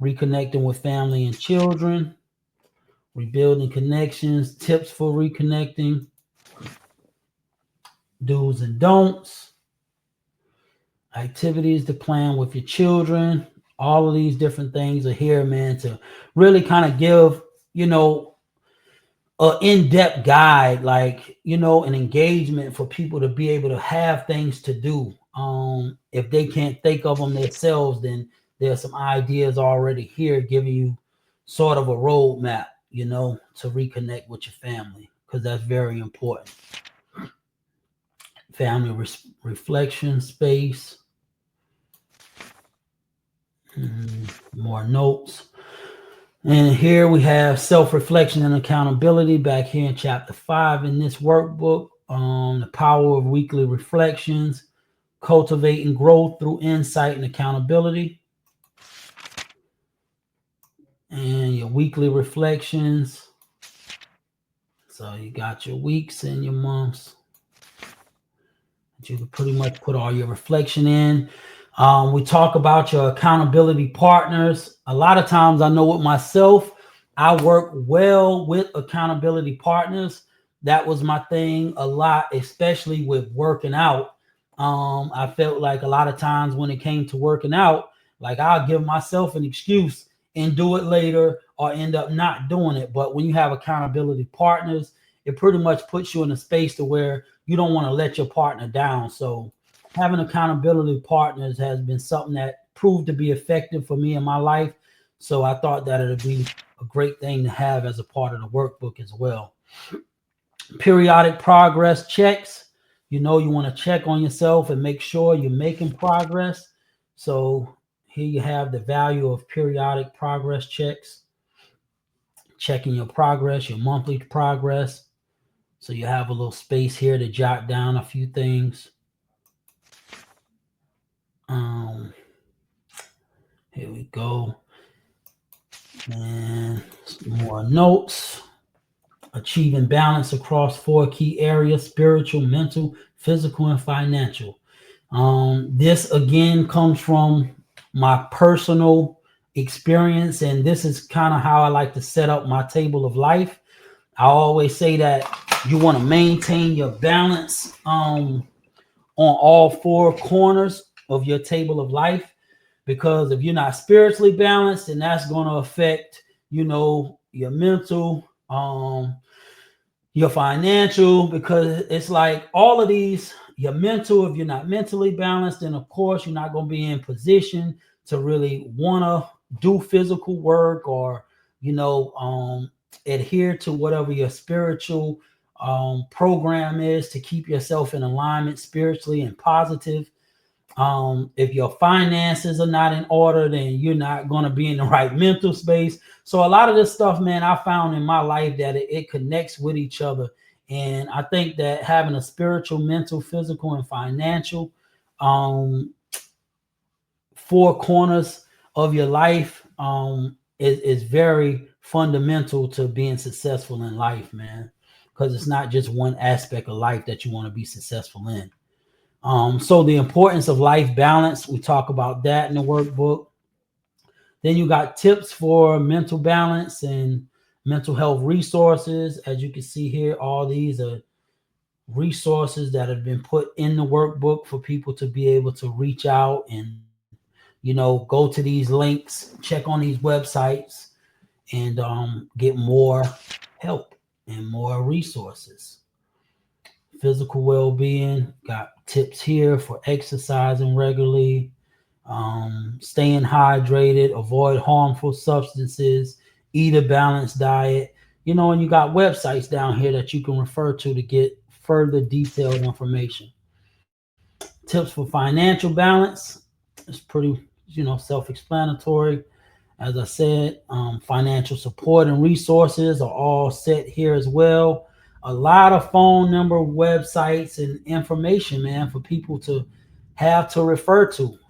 reconnecting with family and children, rebuilding connections, tips for reconnecting, do's and don'ts, activities to plan with your children. All of these different things are here, man, to really kind of give, you know, a in-depth guide, like, you know, an engagement for people to be able to have things to do. If they can't think of them themselves, then there's some ideas already here giving you sort of a roadmap, you know, to reconnect with your family, because that's very important. Family reflection space. More notes. And here we have self-reflection and accountability back here in chapter 5 in this workbook. The power of weekly reflections, cultivating growth through insight and accountability. And your weekly reflections. So you got your weeks and your months that you can pretty much put all your reflection in. We talk about your accountability partners. A lot of times I know with myself, I work well with accountability partners. That was my thing a lot, especially with working out. I felt like a lot of times when it came to working out, like I'll give myself an excuse and do it later or end up not doing it. But when you have accountability partners, it pretty much puts you in a space to where you don't want to let your partner down. So having accountability partners has been something that proved to be effective for me in my life. So I thought that it would be a great thing to have as a part of the workbook as well. Periodic progress checks. You know, you want to check on yourself and make sure you're making progress. So here you have the value of periodic progress checks, checking your progress, your monthly progress. So you have a little space here to jot down a few things. Here we go. And more notes. Achieving balance across 4 key areas: spiritual, mental, physical, and financial. This again comes from my personal experience, and this is kind of how I like to set up my table of life. I always say that you want to maintain your balance on all 4 corners of your table of life, because if you're not spiritually balanced, then that's going to affect, you know, your mental, your financial, because it's like all of these, your mental, if you're not mentally balanced, then of course you're not going to be in position to really want to do physical work or, you know, adhere to whatever your spiritual program is to keep yourself in alignment spiritually and positive. If your finances are not in order, then you're not going to be in the right mental space. So a lot of this stuff, man, I found in my life that it connects with each other. And I think that having a spiritual, mental, physical, and financial 4 corners of your life is very fundamental to being successful in life, man. Because it's not just one aspect of life that you want to be successful in. So the importance of life balance, we talk about that in the workbook. Then you got tips for mental balance and mental health resources. As you can see here, all these are resources that have been put in the workbook for people to be able to reach out and, you know, go to these links, check on these websites, and get more help and more resources. Physical well-being, got tips here for exercising regularly, staying hydrated, avoid harmful substances, eat a balanced diet, you know, and you got websites down here that you can refer to get further detailed information. Tips for financial balance, it's pretty, you know, self-explanatory. As I said, financial support and resources are all set here as well. A lot of phone number, websites, and information, man, for people to have to refer to.